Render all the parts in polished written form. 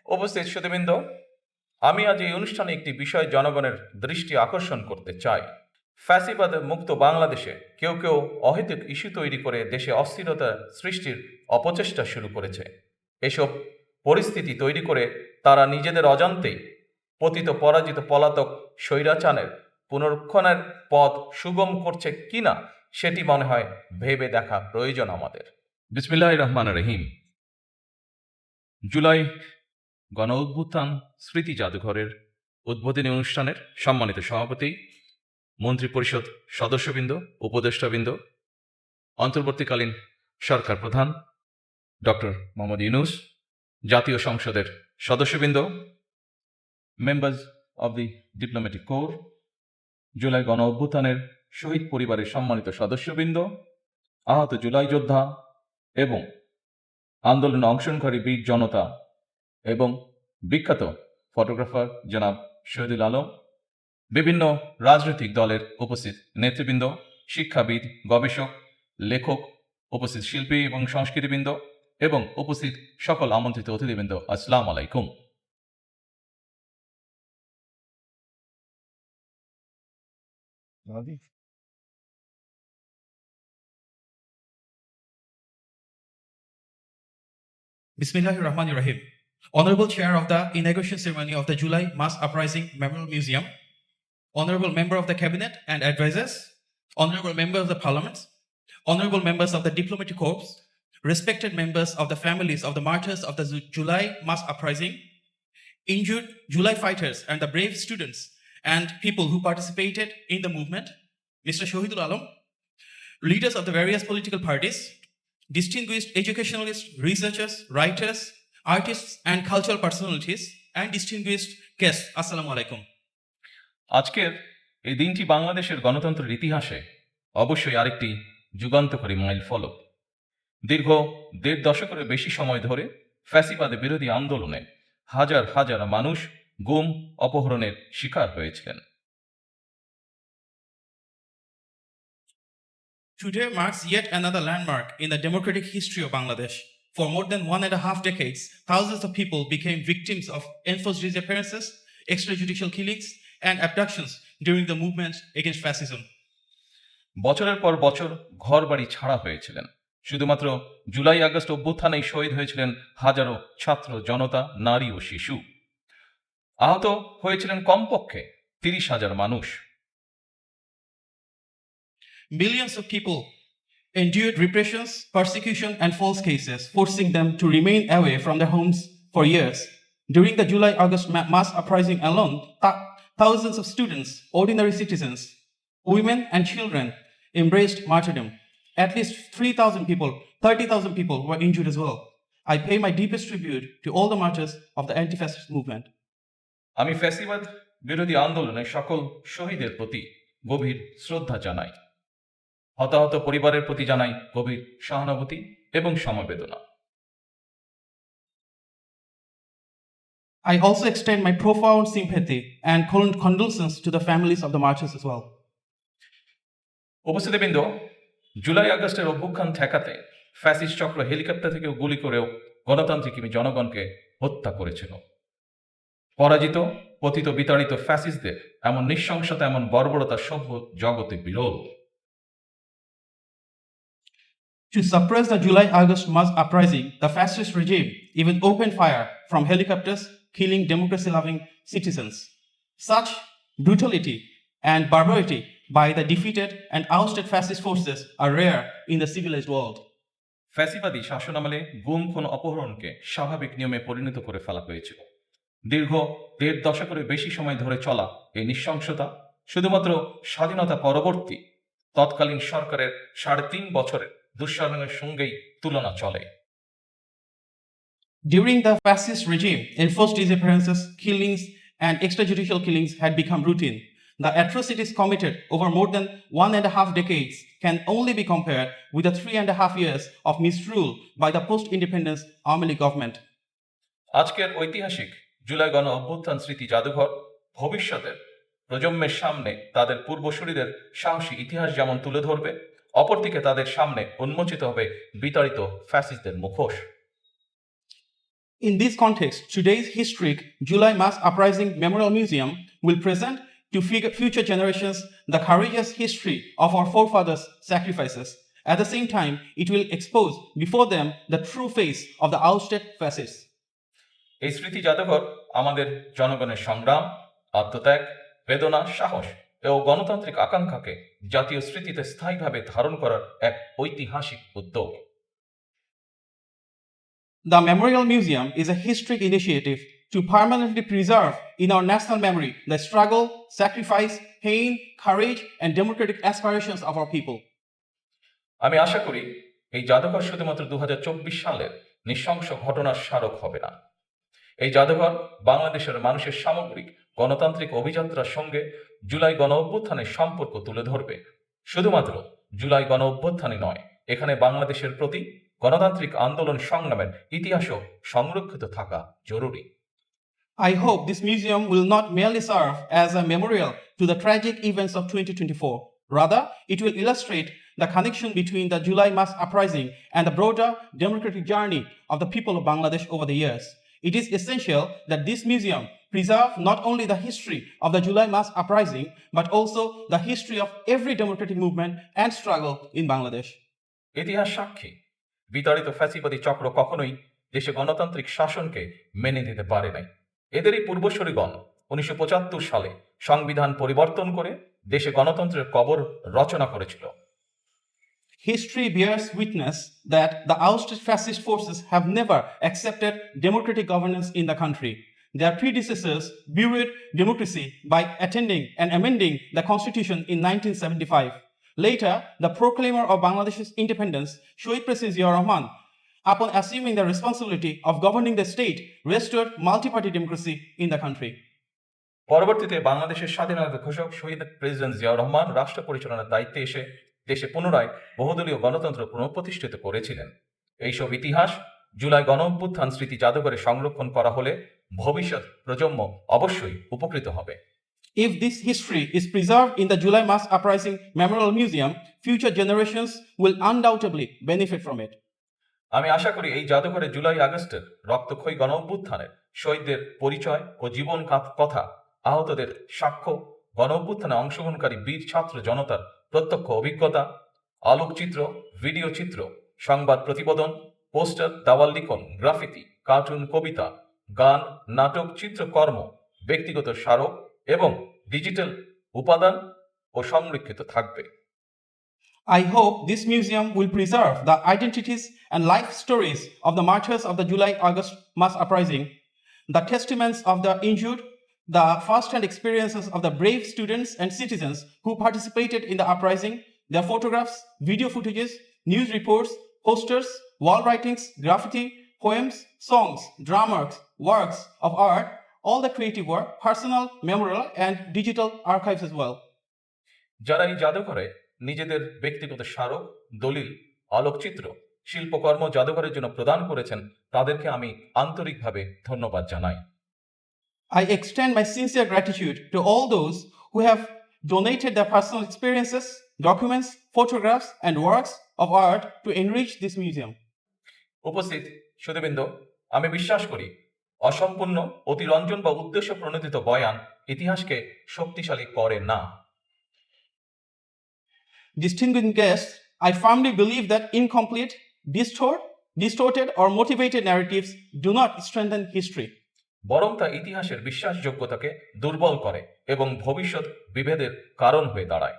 উপস্থিত সুধীবৃন্দ, আমি আজ এই অনুষ্ঠানে একটি বিষয় জনগণের দৃষ্টি আকর্ষণ করতে চাই। ফ্যাসিবাদ মুক্ত বাংলাদেশে কেউ কেউ অহেতুক ইস্যু তৈরি করে দেশে অস্থিরতা সৃষ্টির অপচেষ্টা শুরু করেছে। এসব পরিস্থিতি তৈরি করে তারা নিজেদের অজান্তেই পতিত পরাজিত পলাতক স্বৈরাচারের পুনরুত্থানের পথ সুগম করছে কিনা সেটি মনে হয় ভেবে দেখা প্রয়োজন আমাদের। বিসমিল্লাহির রহমানির রহিম। জুলাই গণ অভ্যুত্থান স্মৃতি জাদুঘরের উদ্বোধনী অনুষ্ঠানের সম্মানিত সভাপতি, মন্ত্রিপরিষদ সদস্যবৃন্দ, উপদেষ্টাবৃন্দ, অন্তর্বর্তীকালীন সরকার প্রধান ডক্টর মোহাম্মদ ইউনূস, জাতীয় সংসদের সদস্যবৃন্দ, members of the diplomatic core, July গণ অভ্যুত্থানের শহীদ পরিবারের সম্মানিত সদস্যবৃন্দ, আহত জুলাই যোদ্ধা এবং আন্দোলনে অংশগ্রহণকারী বীর জনতা এবং বিখ্যাত ফটোগ্রাফার জনাব শহীদুল আলম, বিভিন্ন রাজনৈতিক দলের উপস্থিত নেতৃবৃন্দ, শিক্ষাবিদ, গবেষক, লেখক, উপস্থিত শিল্পী এবং সংস্কৃতিবৃন্দ এবং উপস্থিত সকল আমন্ত্রিত অতিথিবৃন্দ, আসসালামু আলাইকুম। Bismillahir Rahmanir Rahim. Honorable Chair of the inauguration ceremony of the July Mass Uprising Memorial Museum, Honorable Member of the Cabinet and Advisors, Honorable Member of the Parliament, Honorable Members of the Diplomatic Corps, respected members of the families of the martyrs of the July Mass Uprising, injured July fighters and the brave students and people who participated in the movement, Mr. Shahidul Alam, leaders of the various political parties, distinguished educationalists, researchers, writers, artists, and cultural personalities, and distinguished guests, Assalamu alaikum. আজকের এই দিনটি বাংলাদেশের গণতন্ত্রের ইতিহাসে অবশ্যই আরেকটি যুগান্তকারী mile ফলক। দীর্ঘ ১.৫ দশকের বেশি সময় ধরে ফ্যাসিবাদ বিরোধী আন্দোলনে হাজার হাজার মানুষ গুম, অপহরণের শিকার হয়েছিলেন। Today marks yet another landmark in the democratic history of Bangladesh. For more than 1.5 decades, thousands of people became victims of enforced disappearances, extrajudicial killings, and abductions during the movement against fascism. বছরের পর বছর ঘরবাড়ি ছাড়া হয়েছিলেন। শুধুমাত্র July August অভ্যুত্থানেই শহীদ হয়েছিলেন হাজারো ছাত্র, জনতা, নারী ও শিশু। আহত হয়েছিলেন কমপক্ষে ৩০,০০০ মানুষ। Millions of people endured repressions, persecution, and false cases, forcing them to remain away from their homes for years. During the July-August mass uprising alone, thousands of students, ordinary citizens, women, and children embraced martyrdom. At least 30,000 people were injured as well. I pay my deepest tribute to all the martyrs of the anti-fascist movement. আমি ফ্যাসিবাদ বিরোধী আন্দোলনের সকল শহীদের প্রতি গভীর শ্রদ্ধা জানাই। হতাহত পরিবারের প্রতি জানাই গভীর সহানুভূতি এবং সমবেদনা। I also extend my profound sympathy and condolences to the families of the martyrs as well. উপস্থিতবৃন্দ, July আগস্টের অভ্যুত্থান ঠেকাতে ফ্যাসিস্ট চক্র হেলিকপ্টার থেকেও গুলি করেও গণতান্ত্রিক জনগণকে হত্যা করেছিল। পরাজিত, পতিত, বিতাড়িত ফ্যাসিস্টদের এমন নৃশংসতা, এমন বর্বরতা সভ্য জগতে বিরল। To suppress the July-August mass uprising, the fascist regime even opened fire from helicopters, killing democracy-loving citizens. Such brutality and barbarity by the defeated and ousted fascist forces are rare in the civilized world. ফ্যাসিবাদী শাসনামলে গুম, খুন, অপহরণকে স্বাভাবিক নিয়মে পরিণত করে ফেলা হয়েছিল। দীর্ঘ ১.৫ দশকের বেশি সময় ধরে চলা এই নৃশংসতা শুধুমাত্র স্বাধীনতা পরবর্তী তৎকালীন সরকারের ৩.৫ বছরের দুঃশাসনের সঙ্গেই তুলনা চলে। During the fascist regime, enforced disappearances, killings, and extrajudicial killings had become routine. The atrocities committed over more than 1.5 decades can only be compared with the 3.5 years of misrule by the post-independence Awami League government. আজকের ঐতিহাসিক জুলাই গণ অভ্যুত্থান স্মৃতি জাদুঘর ভবিষ্যতের প্রজন্মের সামনে তাদের পূর্বসূরিদের সাহসী ইতিহাস যেমন তুলে ধরবে, অপরদিকে তাদের সামনে উন্মোচিত হবে বিতাড়িত ফ্যাসিস্টদের মুখোশ। In this context, today's historic July Mass Uprising Memorial Museum will present to future generations the courageous history of our forefathers' sacrifices. At the same time, it will expose before them the true face of the ousted fascists. এই স্মৃতি জাদুঘর আমাদের জনগণের সংগ্রাম, আত্মত্যাগ, বেদনা, সাহস ও গণতান্ত্রিক আকাঙ্ক্ষাকে জাতীয় স্মৃতিতে স্থায়ীভাবে ধারণ করার এক ঐতিহাসিক উদ্যোগ। The Memorial Museum is a historic initiative to permanently preserve in our national memory the struggle, sacrifice, pain, courage, and democratic aspirations of our people. আমি আশা করি এই জাদুঘর শুধুমাত্র 2024 সালের নৃশংস ঘটনার স্মারক হবে না। এই জাদুঘর বাংলাদেশের মানুষের সামগ্রিক গণতান্ত্রিক অভিযাত্রার সঙ্গে জুলাই গণ অভ্যুত্থানের সম্পর্ক তুলে ধরবে। শুধুমাত্র জুলাই গণ অভ্যুত্থানই নয়, এখানে বাংলাদেশের প্রতি গণতান্ত্রিক আন্দোলন সংগ্রামের ইতিহাসও সংরক্ষিত থাকা জরুরি। I hope this museum will not merely serve as a memorial to the tragic events of 2024. Rather, it will illustrate the connection between the July Mass Uprising and the broader democratic journey of the people of Bangladesh over the years. It is essential that this museum preserve not only the history of the July Mass Uprising, but also the history of every democratic movement and struggle in Bangladesh. ইতিহাস সাক্ষী, বিতাড়িত ফ্যাসিবাদী চক্র কখনোই দেশে গণতান্ত্রিক শাসনকে মেনে নিতে পারে নাই। এদেরই পূর্বসূরিগণ 1975 সালে সংবিধান পরিবর্তন করে দেশে গণতন্ত্রের কবর রচনা করেছিল। History bears witness that the ousted fascist forces have never accepted democratic governance in the country. Their predecessors buried democracy by attending and amending the constitution in 1975. Later, the proclaimer of Bangladesh's independence, Shohid President Ziaur Rahman, upon assuming the responsibility of governing the state, restored multi-party democracy in the country. পরবর্তীতে বাংলাদেশের স্বাধীনতা ঘোষক শহীদ president Ziaur Rahman রাষ্ট্র পরিচালনার দায়িত্বে এসে দেশে পুনরায় বহুদলীয় গণতন্ত্র পুনঃপ্রতিষ্ঠিত করেছিলেন। এইসব ইতিহাস জুলাই গণ অভ্যুত্থান স্মৃতি জাদুঘরে সংরক্ষণ করা হলে ভবিষ্যৎ প্রজন্ম অবশ্যই উপকৃত হবে। If this history is preserved in the July Mass Uprising Memorial Museum, future generations will undoubtedly benefit from it. আমি আশা করি এই জাদুঘরে জুলাই আগস্টের রক্তক্ষয়ী গণ অভ্যুত্থানের শহীদদের পরিচয় ও জীবন কথা, আহতদের সাক্ষ্য, গণ অভ্যুত্থানে অংশগ্রহণকারী বীর ছাত্র জনতার প্রত্যক্ষ অভিজ্ঞতা, আলোকচিত্র, ভিডিও চিত্র, সংবাদ প্রতিবেদন, পোস্টার, দাওয়াল লিখন, গ্রাফিতি, কার্টুন, কবিতা, গান, নাটক, চিত্রকর্ম, ব্যক্তিগত স্মারক এবং ডিজিটাল উপাদান ও সংরক্ষিত থাকবে। I hope this museum will preserve the identities and life stories of the martyrs of the July-August mass uprising, the testaments of the injured, the first-hand experiences of the brave students and citizens who participated in the uprising, their photographs, video footages, news reports, posters, wall writings, graffiti, poems, songs, dramas, works of art, all the creative work, personal, memorial, and digital archives as well. যারা এই জাদুঘরে নিজেদের ব্যক্তিগত স্মারক, দলিল, আলোকচিত্র, শিল্পকর্ম জাদুঘরের জন্য প্রদান করেছেন, তাদেরকে আমি আন্তরিকভাবে ধন্যবাদ জানাই। I extend my sincere gratitude to all those who have donated their personal experiences, documents, photographs, and works of art to enrich this museum. উপস্থিত সুধীবৃন্দ, আমি বিশ্বাস করি অসম্পূর্ণ, অতিরঞ্জন বা উদ্দেশ্য প্রণোদিত বয়ান ইতিহাসকে শক্তিশালী করে না। Distinguished guests, I firmly believe that incomplete, distorted, or motivated narratives do not strengthen history. বরং তা ইতিহাসের বিশ্বাসযোগ্যতাকে দুর্বল করে এবং ভবিষ্যৎ বিভেদের কারণ হয়ে দাঁড়ায়।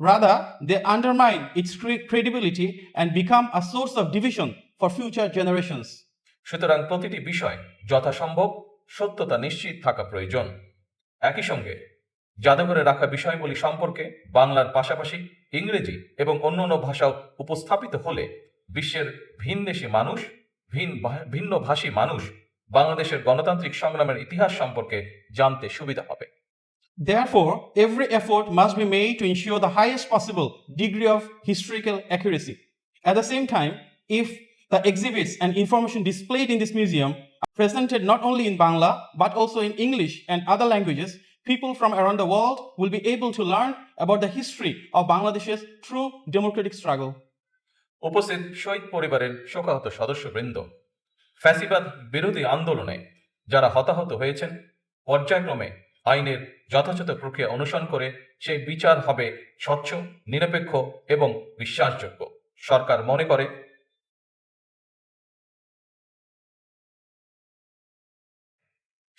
Rather, they undermine its credibility and become a source of division for future generations. সুতরাং প্রতিটি বিষয় যথাসম্ভব সত্যতা নিশ্চিত থাকা প্রয়োজন। একই সঙ্গে জাদুঘরে রাখা বিষয়গুলি সম্পর্কে বাংলার পাশাপাশি ইংরেজি এবং অন্যান্য ভাষাও উপস্থাপিত হলে বিশ্বের ভিনদেশী মানুষ, ভিন্নভাষী মানুষ বাংলাদেশের গণতান্ত্রিক সংগ্রামের ইতিহাস সম্পর্কে জানতে সুবিধা হবে। Therefore, every effort must be made to ensure the highest possible degree of historical accuracy. At the same time, if the exhibits and information displayed in this museum are presented not only in Bangla but also in English and other languages, people from around the world will be able to learn about the history of Bangladesh's true democratic struggle. উপস্থিত শহীদ পরিবারের শোকাহত সদস্যবৃন্দ, ফ্যাসিবাদ বিরোধী আন্দোলনে যারা হতাহত হয়েছেন পর্যায়ক্রমে আইনের যথাযথ প্রক্রিয়া অনুসরণ করে সেই বিচার হবে স্বচ্ছ, নিরপেক্ষ এবং বিশ্বাসযোগ্য।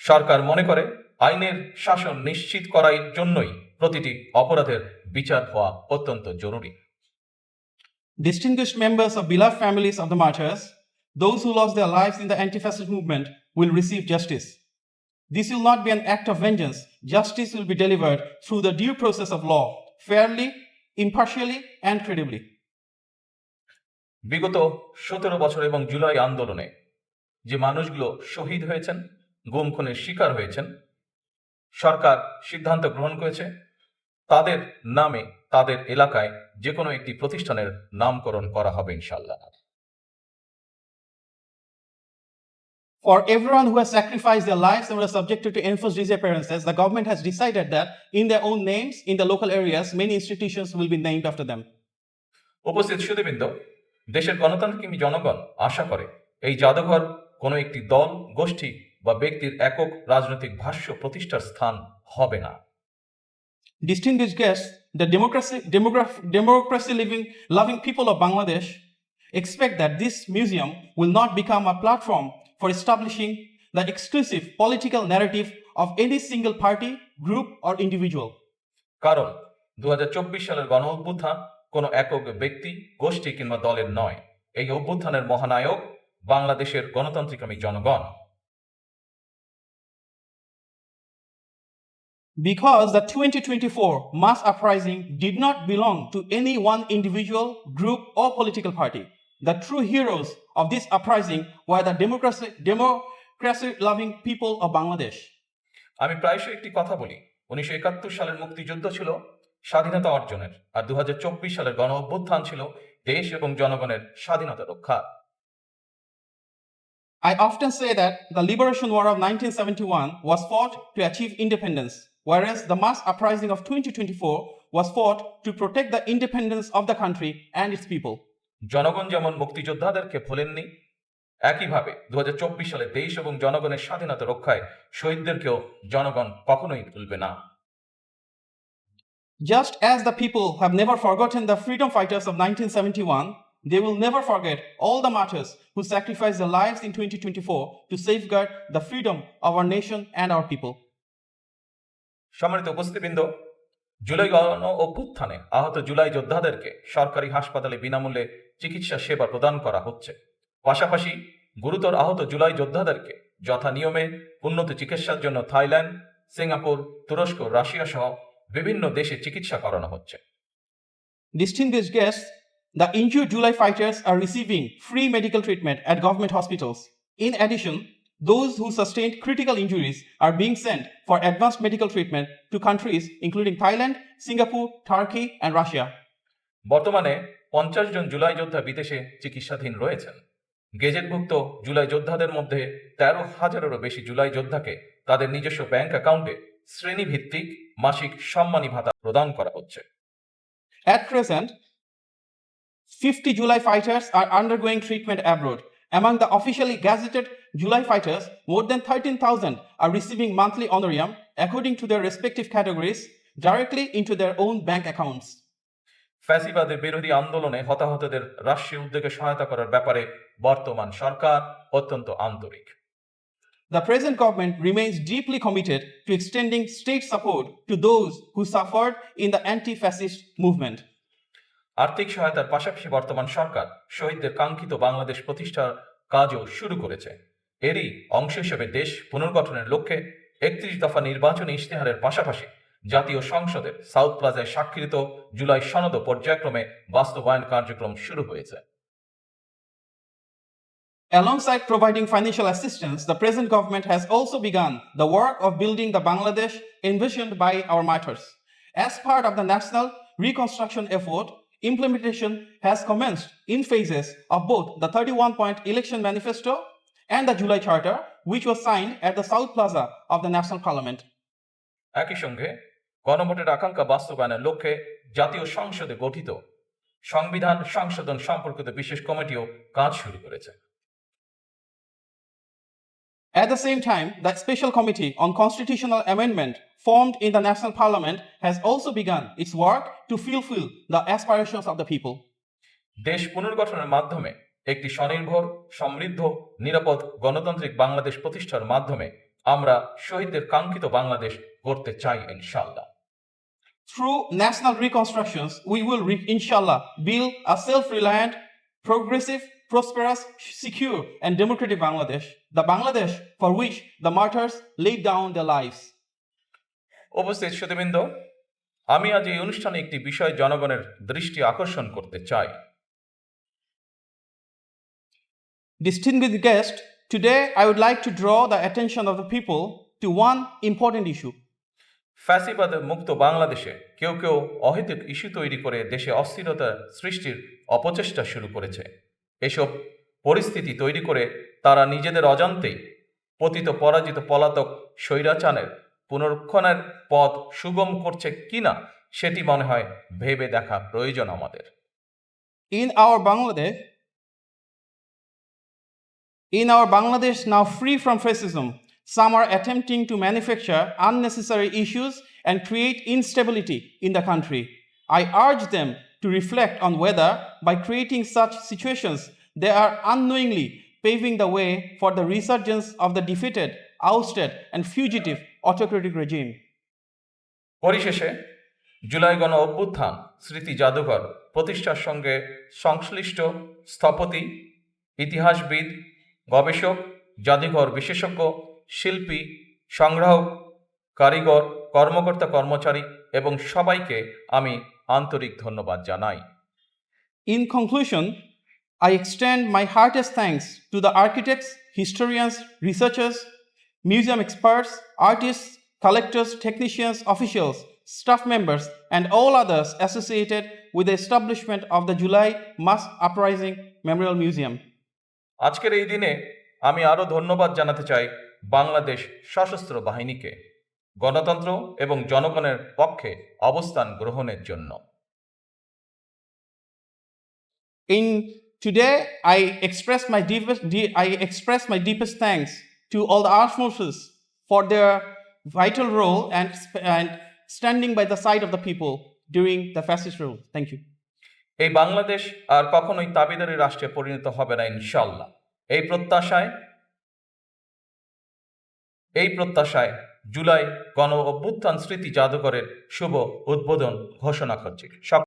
সরকার মনে করে আইনের শাসন নিশ্চিত করার জন্যই প্রতিটি অপরাধের বিচার হওয়া অত্যন্ত জরুরি। Distinguished members of beloved families of the martyrs, those who lost their lives in the anti-fascist movement will receive justice. This will not be an act of vengeance. Justice will be delivered through the due process of law, fairly, impartially, and credibly. বিগত 17 বছর এবং জুলাই আন্দোলনে যে মানুষগুলো শহীদ হয়েছেন, গুম খুনের শিকার হয়েছেন, সরকার সিদ্ধান্ত গ্রহণ করেছে তাদের নামে তাদের এলাকায় যে কোনো একটি প্রতিষ্ঠানের নামকরণ করা হবে ইনশাআল্লাহ। For everyone who has sacrificed their lives and were subjected to enforced disappearances, the government has decided that in their own names, in the local areas, many institutions will be named after them. উপস্থিত সুধীবৃন্দ, দেশের গণতান্ত্রিক জনগণ আশা করে এই জাদুঘর কোনো একটি দল, গোষ্ঠী বা ব্যক্তির একক রাজনৈতিক ভাষ্য প্রতিষ্ঠার স্থান হবে না। Distinguished guests, the democracy-loving people of Bangladesh expect that this museum will not become a platform for establishing the exclusive political narrative of any single party, group, or individual. কারণ 2024 সালের গণ অভ্যুত্থান কোনো একক ব্যক্তি, গোষ্ঠী কিংবা দলের নয়। এই অভ্যুত্থানের মহানায়ক বাংলাদেশের গণতান্ত্রিক জনগণ। Because the 2024 mass uprising did not belong to any one individual, group, or political party. The true heroes of this uprising were the democracy-loving people of Bangladesh. আমি প্রায়শই একটি কথা বলি, 1971 সালের মুক্তিযুদ্ধ ছিল স্বাধীনতা অর্জনের, আর 2024 সালের গণ অভ্যুত্থান ছিল দেশ এবং জনগণের স্বাধীনতা রক্ষা। I often say that the liberation war of 1971 was fought to achieve independence, whereas the mass uprising of 2024 was fought to protect the independence of the country and its people. জনগণ যেমন মুক্তিযোদ্ধাদেরকে ভোলেননি, একইভাবে 2024 সালে দেশ এবং জনগণের স্বাধীনতা রক্ষায় শহীদদেরকেও জনগণ কখনোই ভুলবে না। Just as the people have never forgotten the freedom fighters of 1971, they will never forget all the martyrs who sacrificed their lives in 2024 to safeguard the freedom of our nation and our people. সম্মানিত উপস্থিতবৃন্দ, জুলাই গণ অভ্যুত্থানে আহত জুলাই যোদ্ধাদেরকে সরকারি হাসপাতালে বিনামূল্যে চিকিৎসা সেবা প্রদান করা হচ্ছে। পাশাপাশি গুরুতর আহত জুলাই যোদ্ধাদেরকে যথা নিয়মে উন্নত চিকিৎসার জন্য থাইল্যান্ড, সিঙ্গাপুর, তুরস্ক, রাশিয়া সহ বিভিন্ন দেশে চিকিৎসা করানো হচ্ছে। Distinguished guests, the injured July fighters are receiving free medical treatment at government hospitals. In addition, those who sustained critical injuries are being sent for advanced medical treatment to countries including Thailand, Singapore, Turkey, and Russia. বর্তমানে 50 জন জুলাই যোদ্ধা বিদেশে চিকিৎসাধীন রয়েছেন। গেজেটভুক্ত জুলাই যোদ্ধাদের মধ্যে 13,000-এরও বেশি জুলাই যোদ্ধাকে তাদের নিজস্ব ব্যাংক অ্যাকাউন্টে শ্রেণীভিত্তিক মাসিক সম্মানী ভাতা প্রদান করা হচ্ছে। At present, 50 July fighters are undergoing treatment abroad. Among the officially gazetted July fighters, more than 13,000 are receiving monthly honorarium according to their respective categories directly into their own bank accounts. ফ্যাসিবাদের বিরোধী আন্দোলনে হতাহতদের রাষ্ট্রীয় উদ্যোগে সহায়তা করার ব্যাপারে বর্তমান সরকার অত্যন্ত আন্তরিক। The present government remains deeply committed to extending state support to those who suffered in the anti-fascist movement. আর্থিক সহায়তার পাশাপাশি বর্তমান সরকার শহীদদের কাঙ্ক্ষিত বাংলাদেশ প্রতিষ্ঠার কাজও শুরু করেছে। এরই অংশ হিসেবে দেশ পুনর্গঠনের লক্ষ্যে 31 দফা নির্বাচনী ইশতেহারের পাশাপাশি জাতীয় সংসদের সাউথ প্লাজায় স্বাক্ষরিত জুলাই সনদ পর্যায়ক্রমে বাস্তবায়ন কার্যক্রম শুরু হয়েছে। Alongside providing financial assistance, the present government has also begun the work of building the Bangladesh envisioned by our martyrs. As part of the national reconstruction effort, implementation has commenced in phases of both the 31-point election manifesto and the July Charter, which was signed at the South Plaza of the National Parliament. একই সঙ্গে গণভোটের আকাঙ্ক্ষা বাস্তবায়নের লক্ষ্যে জাতীয় সংসদে গঠিত সংবিধান সংশোধন সম্পর্কিত বিশেষ কমিটিও কাজ শুরু করেছে। At the same time, the Special Committee on Constitutional Amendment formed in the National Parliament has also begun its work to fulfill the aspirations of the people. দেশ পুনর্গঠনের মাধ্যমে একটি স্বনির্ভর, সমৃদ্ধ, নিরাপদ, গণতান্ত্রিক বাংলাদেশ প্রতিষ্ঠার মাধ্যমে আমরা শহীদদের কাঙ্ক্ষিত বাংলাদেশ গড়তে চাই ইনশাআল্লাহ। Through national reconstructions, we will, inshallah, build a self-reliant, progressive, prosperous, secure, and democratic Bangladesh, the Bangladesh for which the martyrs laid down their lives. উপস্থিত সুধীবৃন্দ, আমি আজ এই অনুষ্ঠানে একটি বিষয় জনগণের দৃষ্টি আকর্ষণ করতে চাই। Distinguished guests, today I would like to draw the attention of the people to one important issue. ফ্যাসিবাদ মুক্ত বাংলাদেশে কেউ কেউ অহেতুক ইস্যু তৈরি করে দেশে অস্থিরতা সৃষ্টির অপচেষ্টা শুরু করেছে। এসব পরিস্থিতি তৈরি করে তারা নিজেদের অজান্তেই পতিত পরাজিত পলাতক স্বৈরাচারের পুনরুত্থানের পথ সুগম করছে কিনা সেটি মনে হয় ভেবে দেখা প্রয়োজন আমাদের। In our Bangladesh now free from fascism, some are attempting to manufacture unnecessary issues and create instability in the country. I urge them to reflect on whether, by creating such situations, they are unknowingly paving the way for the resurgence of the defeated, ousted, and fugitive autocratic regime. পরিশেষে জুলাই গণ অভ্যুত্থান স্মৃতি জাদুঘর প্রতিষ্ঠার সঙ্গে সংশ্লিষ্ট স্থপতি, ইতিহাসবিদ, গবেষক, জাদুঘর বিশেষজ্ঞ, শিল্পী, সংগ্রাহক, কারিগর, কর্মকর্তা কর্মচারী এবং সবাইকে আমি আন্তরিক ধন্যবাদ জানাই। In conclusion, I extend my heartiest thanks to the architects, historians, researchers, museum experts, artists, collectors, technicians, officials, staff members, and all others associated with the establishment of the July Mass Uprising Memorial Museum. আজকের এই দিনে আমি আরও ধন্যবাদ জানাতে চাই বাংলাদেশ সশস্ত্র বাহিনীকে গণতন্ত্র এবং জনগণের পক্ষে অবস্থান গ্রহণের জন্য। Today, I express my deepest thanks to all the armed forces for their vital role and standing by the side of the people during the fascist rule. Thank you. এই বাংলাদেশ আর কখনোই তাবেদারি রাষ্ট্রে পরিণত হবে না ইনশাআল্লাহ। এই প্রত্যাশায় জুলাই গণ অভ্যুত্থান স্মৃতি জাদুঘরের শুভ উদ্বোধন ঘোষণা করছি।